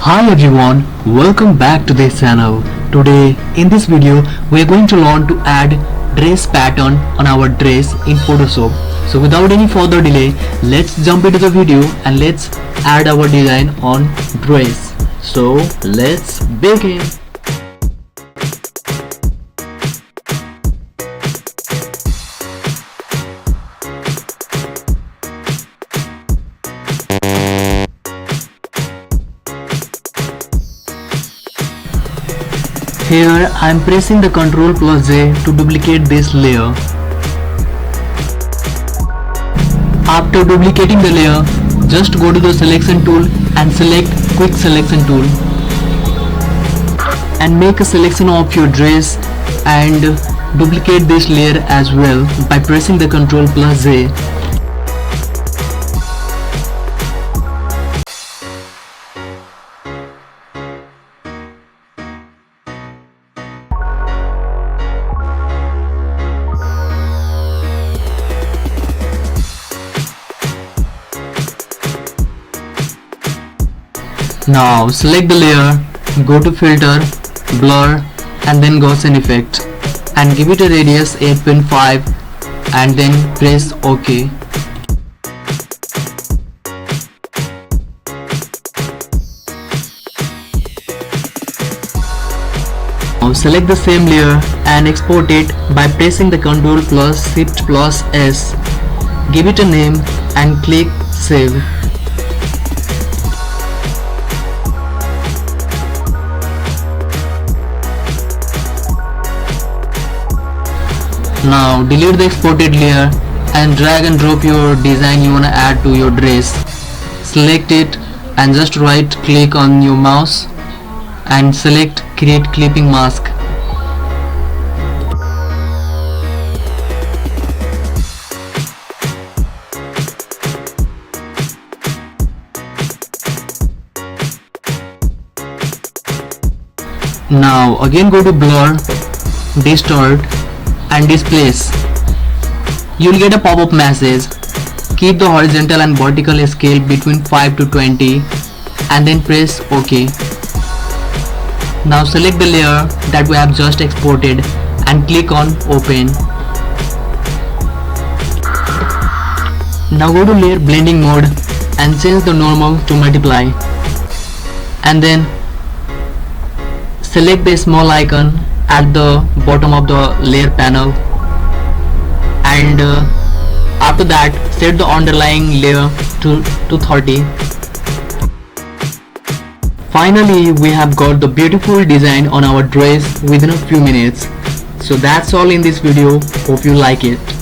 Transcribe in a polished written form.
Hi everyone, welcome back to this channel. Today in this video we are going to learn to add dress pattern on our dress in Photoshop. So without any further delay, let's jump into the video and let's add our design on dress. So let's begin. Here I am pressing the Ctrl plus J to duplicate this layer. After duplicating the layer, just go to the selection tool and select quick selection tool. And make a selection of your dress and duplicate this layer as well by pressing the Ctrl plus J. Now select the layer, go to filter, blur and then Gaussian effect and give it a radius 8.5 and then press OK. Now select the same layer and export it by pressing the Ctrl plus Shift plus S. Give it a name and click Save. Now delete the exported layer and drag and drop your design you wanna add to your dress. Select it and just right click on your mouse and select create clipping mask. Now again go to blur, distort and displace. You'll get a pop-up message. Keep the horizontal and vertical scale between 5 to 20 and then press OK. Now select the layer that we have just exported and click on open. Now go to layer blending mode and change the normal to multiply and then select the small icon at the bottom of the layer panel and after that set the underlying layer to 30. Finally we have got the beautiful design on our dress within a few minutes. So that's all in this video. Hope you like it.